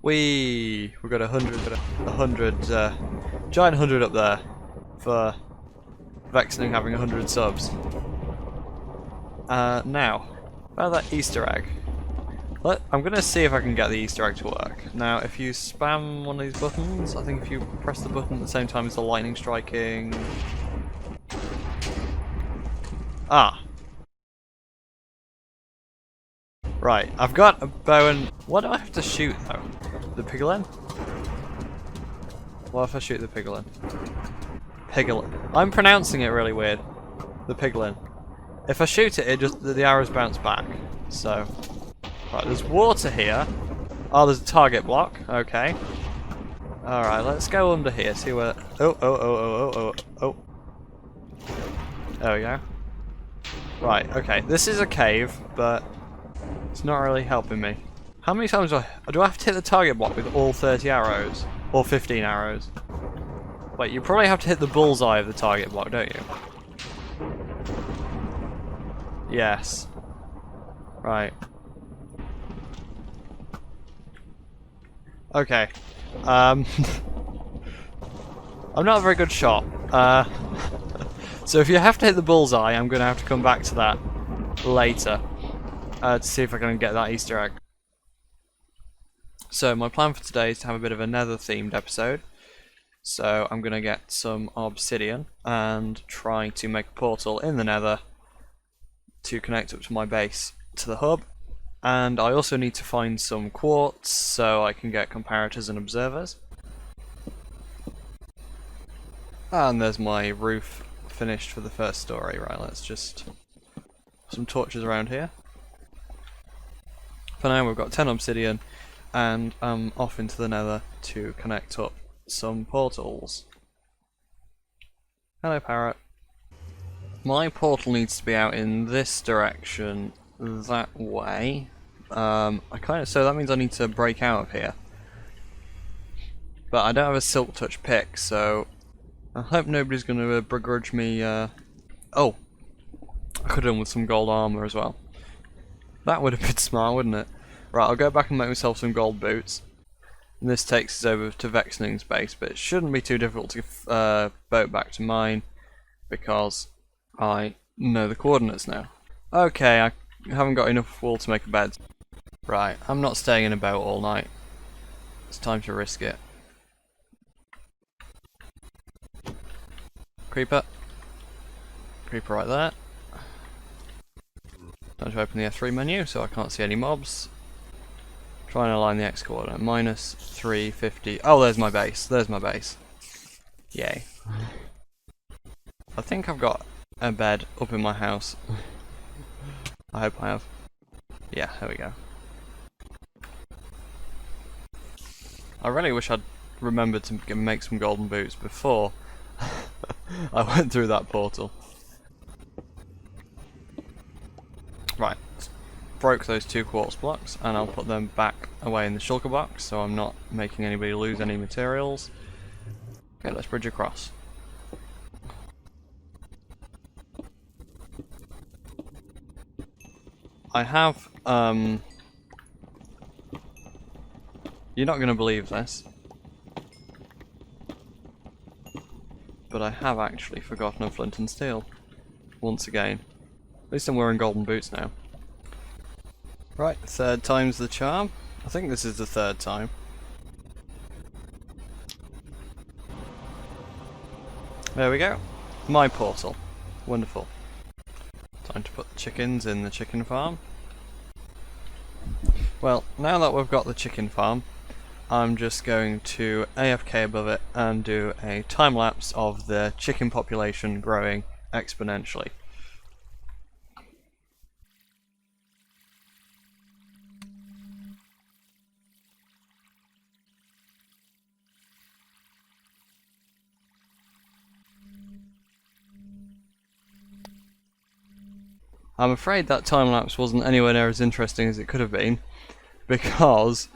We got 100, giant 100 up there for Vexening having 100 subs. Now, about that Easter egg. I'm gonna see if I can get the Easter egg to work. Now, if you spam one of these buttons, I think if you press the button at the same time as the lightning striking. Ah. Right, I've got a bow and... What do I have to shoot, though? The Piglin? What if I shoot the Piglin? Piglin. I'm pronouncing it really weird. The Piglin. If I shoot it, the arrows bounce back. So... Right, there's water here. Oh, there's a target block. Okay. Alright, let's go under here, see where... Oh. There we go. Right, okay. This is a cave, but... It's not really helping me. How many times do I have to hit the target block with all 30 arrows? Or 15 arrows? Wait, you probably have to hit the bullseye of the target block, don't you? Yes. Right. Okay. I'm not a very good shot. So if you have to hit the bullseye, I'm going to have to come back to that later. To see if I can get that Easter egg. So my plan for today is to have a bit of a nether themed episode. So I'm going to get some obsidian and try to make a portal in the nether to connect up to my base to the hub. And I also need to find some quartz so I can get comparators and observers. And there's my roof finished for the first story. Right, let's just put some torches around here. For now we've got 10 obsidian and I'm off into the nether to connect up some portals. Hello parrot. My portal needs to be out in this direction that way. So that means I need to break out of here. But I don't have a silk touch pick, so I hope nobody's going to begrudge me. Oh, I could have done with some gold armor as well. That would have been smart, wouldn't it? Right, I'll go back and make myself some gold boots. And this takes us over to Vexening's base, but it shouldn't be too difficult to boat back to mine because I know the coordinates now. Okay, I haven't got enough wool to make a bed. Right, I'm not staying in a boat all night. It's time to risk it. Creeper. Creeper right there. Time to open the F3 menu so I can't see any mobs. Try and align the X coordinate. Minus 350. Oh, there's my base. There's my base. Yay. I think I've got a bed up in my house. I hope I have. Yeah, there we go. I really wish I'd remembered to make some golden boots before I went through that portal. Right, broke those 2 quartz blocks and I'll put them back away in the shulker box so I'm not making anybody lose any materials. Okay, let's bridge across. I have, you're not going to believe this, but I have actually forgotten a flint and steel, once again. At least I'm wearing golden boots now. Right, 3rd time's the charm. I think this is the 3rd time. There we go. My portal. Wonderful. Time to put the chickens in the chicken farm. Well, now that we've got the chicken farm, I'm just going to AFK above it and do a time lapse of the chicken population growing exponentially. I'm afraid that time lapse wasn't anywhere near as interesting as it could have been, because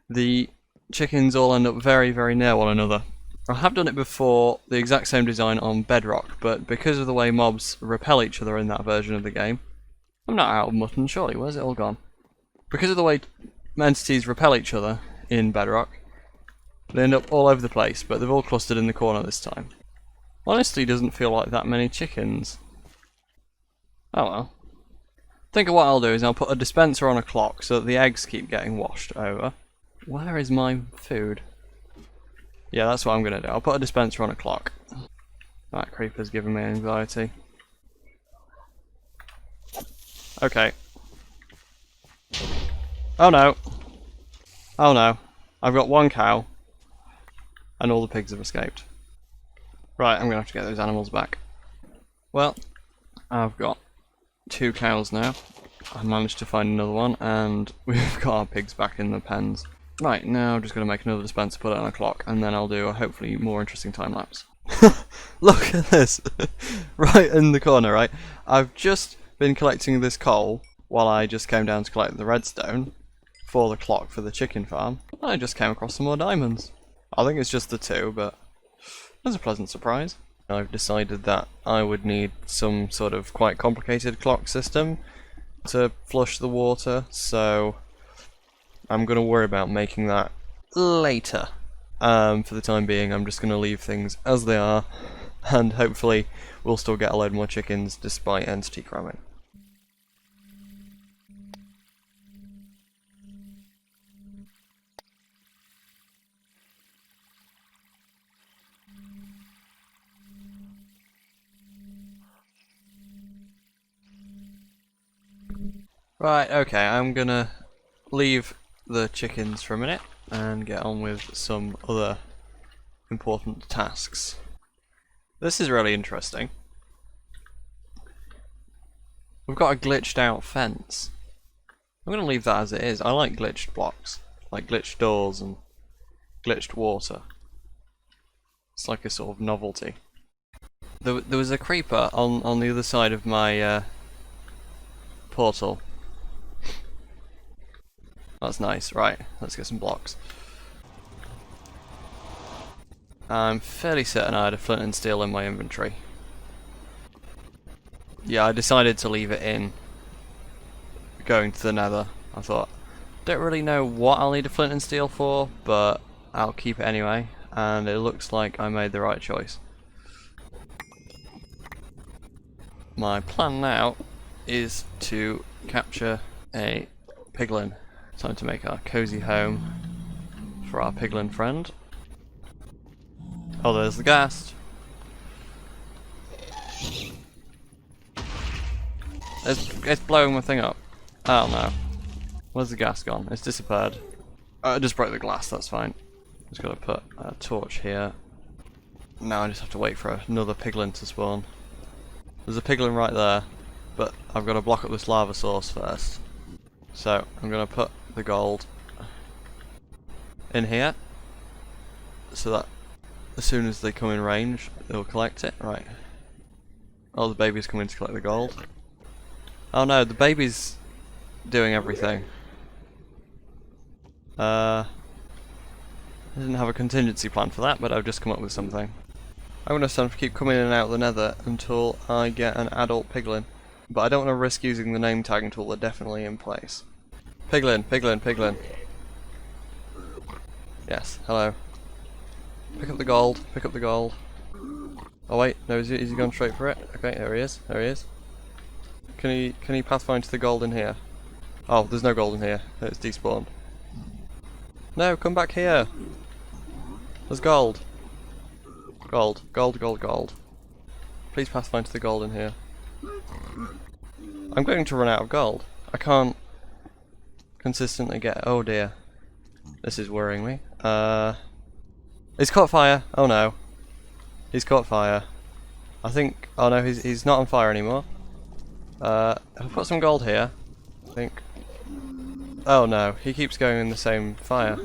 the chickens all end up very, very near one another. I have done it before, the exact same design on Bedrock, but because of the way mobs repel each other in that version of the game, I'm not out of mutton, surely, where's it all gone? Because of the way entities repel each other in Bedrock. They end up all over the place, but they've all clustered in the corner this time. Honestly, doesn't feel like that many chickens. Oh well. Think of what I'll do is I'll put a dispenser on a clock so that the eggs keep getting washed over. Where is my food? Yeah, that's what I'm going to do. I'll put a dispenser on a clock. That creeper's giving me anxiety. Okay. Oh no. Oh no. I've got one cow. And all the pigs have escaped. Right, I'm going to have to get those animals back. Well, I've got 2 cows now. I managed to find another one, and we've got our pigs back in the pens. Right, now I'm just going to make another dispenser, put it on a clock, and then I'll do a hopefully more interesting time lapse. Look at this! Right in the corner, right? I've just been collecting this coal while I just came down to collect the redstone for the clock for the chicken farm. I just came across some more diamonds. I think it's just the 2, but it was a pleasant surprise. I've decided that I would need some sort of quite complicated clock system to flush the water, so I'm going to worry about making that later. For the time being, I'm just going to leave things as they are, and hopefully we'll still get a load more chickens despite entity cramming. Right, okay, I'm gonna leave the chickens for a minute and get on with some other important tasks. This is really interesting. We've got a glitched out fence. I'm gonna leave that as it is. I like glitched blocks, like glitched doors and glitched water. It's like a sort of novelty. There was a creeper on the other side of my portal. That's nice. Right, let's get some blocks. I'm fairly certain I had a flint and steel in my inventory. Yeah, I decided to leave it in going to the nether. I thought, don't really know what I'll need a flint and steel for, but I'll keep it anyway, and it looks like I made the right choice. My plan now is to capture a piglin. Time to make our cozy home for our piglin friend. Oh, there's the ghast. It's blowing my thing up. Oh no. Where's the ghast gone? It's disappeared. I just broke the glass, that's fine. Just gotta put a torch here. Now I just have to wait for another piglin to spawn. There's a piglin right there, but I've got to block up this lava source first. So I'm gonna put the gold in here so that as soon as they come in range they'll collect it. Right. Oh, the baby's coming to collect the gold. Oh no, the baby's doing everything. I didn't have a contingency plan for that, but I've just come up with something. I'm gonna have to keep coming in and out of the nether until I get an adult piglin. But I don't want to risk using the name tag until they're definitely in place. Piglin, piglin, piglin. Yes, hello. Pick up the gold, pick up the gold. Oh wait, no, is he gone straight for it? Okay, there he is, there he is. Can he pathfind to the gold in here? Oh, there's no gold in here, it's despawned. No, come back here! There's gold. Gold, gold, gold, gold. Please pathfind to the gold in here. I'm going to run out of gold. I can't consistently get... Oh dear. This is worrying me. He's caught fire. Oh no. He's caught fire. I think... Oh no, he's not on fire anymore. I'll put some gold here. I think... Oh no, he keeps going in the same fire.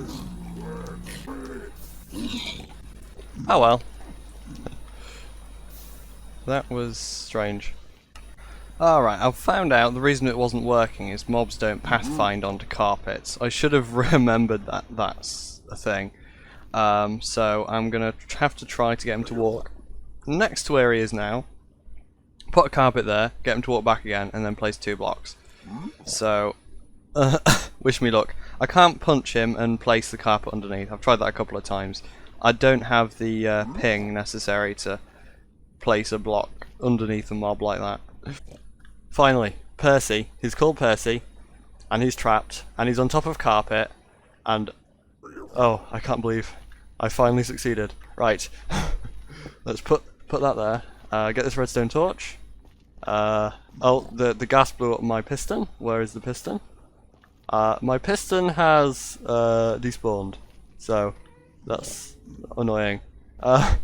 Oh well. That was strange. Alright, I've found out the reason it wasn't working is mobs don't pathfind onto carpets. I should have remembered that that's a thing. So I'm going to have to try to get him to walk next to where he is now, put a carpet there, get him to walk back again, and then place 2 blocks. So Wish me luck. I can't punch him and place the carpet underneath. I've tried that a couple of times. I don't have the ping necessary to place a block underneath a mob like that. Finally, Percy. He's called Percy, and he's trapped, and he's on top of carpet, and oh, I can't believe I finally succeeded. Right, let's put that there. Get this redstone torch. Oh, the gas blew up my piston. Where is the piston? My piston has despawned, so that's annoying. Right,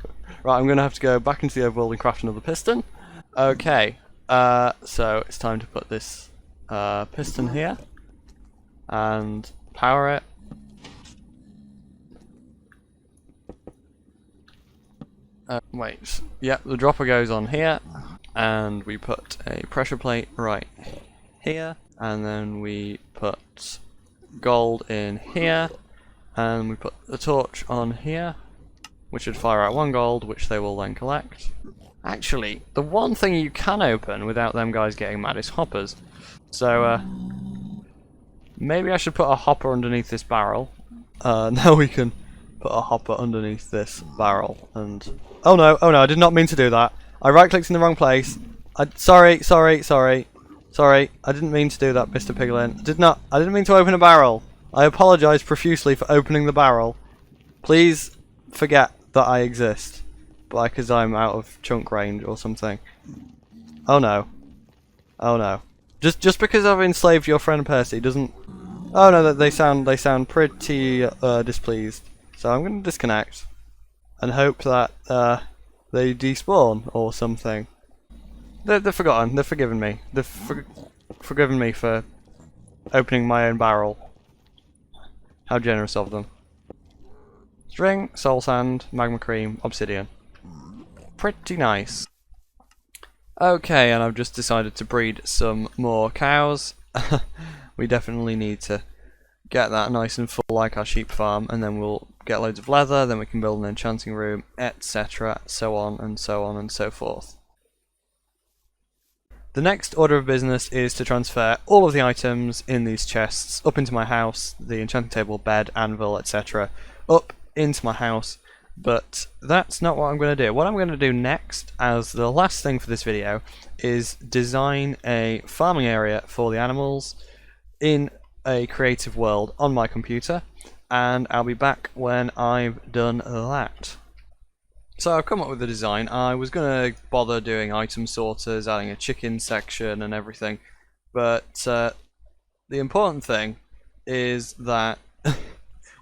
I'm gonna have to go back into the overworld and craft another piston. Okay, so it's time to put this piston here and power it. Wait, yeah, the dropper goes on here, and we put a pressure plate right here, and then we put gold in here, and we put the torch on here, which should fire out 1 gold, which they will then collect. Actually, the one thing you can open without them guys getting mad is hoppers. So, maybe I should put a hopper underneath this barrel. Now we can put a hopper underneath this barrel, and... Oh no, I did not mean to do that. I right-clicked in the wrong place. Sorry, I didn't mean to do that, Mr. Piglin. I didn't mean to open a barrel. I apologise profusely for opening the barrel. Please forget that I exist. Because I'm out of chunk range or something. Oh no. Oh no. Just because I've enslaved your friend Percy doesn't... Oh no, they sound pretty displeased. So I'm going to disconnect and hope that they despawn or something. They're forgotten. They've forgiven me. They've forgiven me for opening my own barrel. How generous of them. String, soul sand, magma cream, obsidian. Pretty nice. Okay, and I've just decided to breed some more cows. We definitely need to get that nice and full like our sheep farm, and then we'll get loads of leather, then we can build an enchanting room, etc. So on and so on and so forth. The next order of business is to transfer all of the items in these chests up into my house, the enchanting table, bed, anvil, etc. up into my house, but that's not what I'm going to do. What I'm going to do next, as the last thing for this video, is design a farming area for the animals in a creative world on my computer, and I'll be back when I've done that. So I've come up with a design. I was going to bother doing item sorters, adding a chicken section and everything, but the important thing is that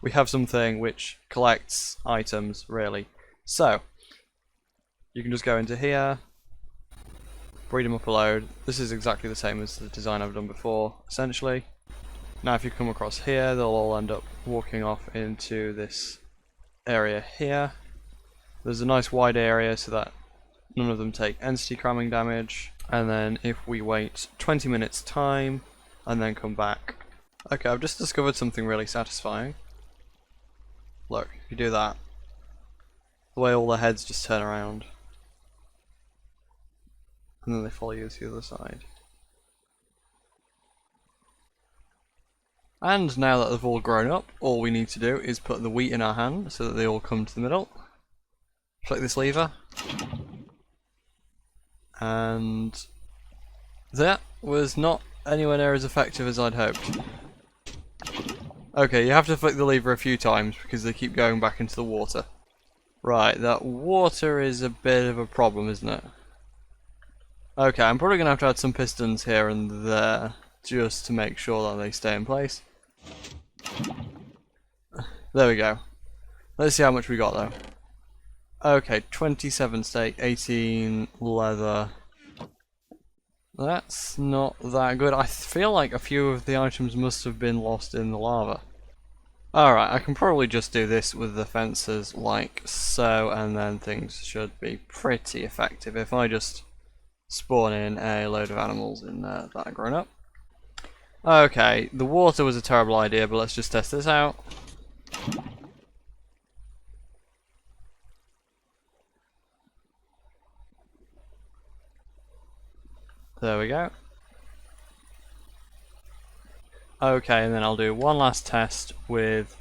we have something which collects items, really. So you can just go into here, breed them up a load. This is exactly the same as the design I've done before, essentially. Now if you come across here, they'll all end up walking off into this area here. There's a nice wide area so that none of them take entity cramming damage. And then if we wait 20 minutes time and then come back. Okay, I've just discovered something really satisfying. Look, if you do that, the way all the heads just turn around. And then they follow you to the other side. And now that they've all grown up, all we need to do is put the wheat in our hand so that they all come to the middle. Flick this lever. And that was not anywhere near as effective as I'd hoped. Okay, you have to flick the lever a few times because they keep going back into the water. Right, that water is a bit of a problem, isn't it? Okay, I'm probably going to have to add some pistons here and there just to make sure that they stay in place. There we go. Let's see how much we got though. Okay, 27 steak, 18 leather. That's not that good. I feel like a few of the items must have been lost in the lava. Alright, I can probably just do this with the fences like so, and then things should be pretty effective if I just spawn in a load of animals in there that are grown up. Okay, the water was a terrible idea, but let's just test this out. There we go. Okay, and then I'll do one last test with...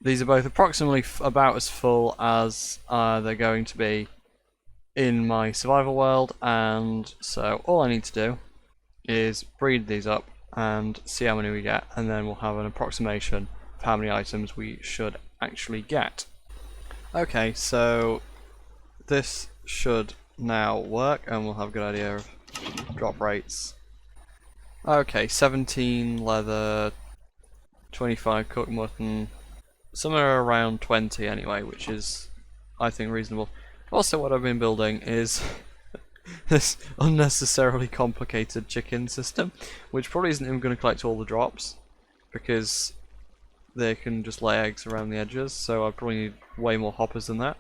These are both approximately about as full as they're going to be in my survival world, and so all I need to do is breed these up and see how many we get, and then we'll have an approximation of how many items we should actually get. Okay, so this should now work, and we'll have a good idea of drop rates. Okay, 17 leather, 25 cooked mutton, somewhere around 20 anyway, which is, I think, reasonable. Also, what I've been building is this unnecessarily complicated chicken system, which probably isn't even going to collect all the drops, because they can just lay eggs around the edges, so I probably need way more hoppers than that.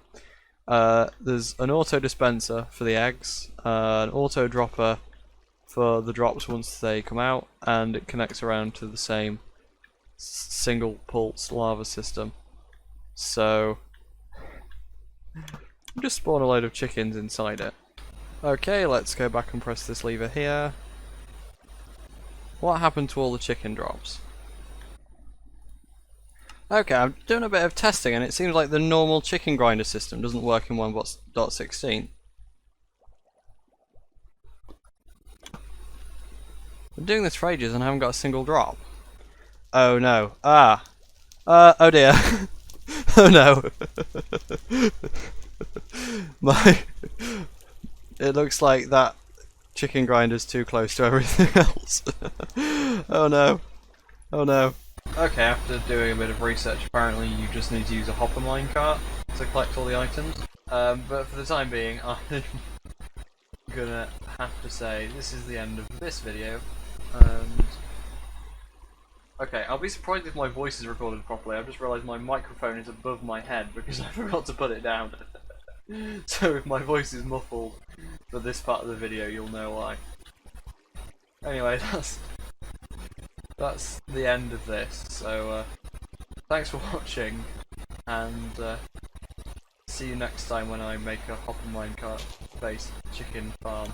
There's an auto dispenser for the eggs, an auto dropper for the drops once they come out, and it connects around to the same single pulse lava system. So just spawn a load of chickens inside it. Okay, let's go back and press this lever here. What happened to all the chicken drops? Okay, I'm doing a bit of testing, and it seems like the normal chicken grinder system doesn't work in 1.16. I'm doing this for ages and I haven't got a single drop. Oh no. Oh dear. Oh no. It looks like that chicken grinder's too close to everything else. Oh no. Oh no. Okay, after doing a bit of research, apparently you just need to use a hopper minecart to collect all the items. But for the time being, I'm gonna have to say this is the end of this video. And okay, I'll be surprised if my voice is recorded properly. I've just realised my microphone is above my head because I forgot to put it down. So if my voice is muffled for this part of the video, you'll know why. Anyway, that's the end of this. So thanks for watching, and see you next time when I make a hopper minecart based chicken farm.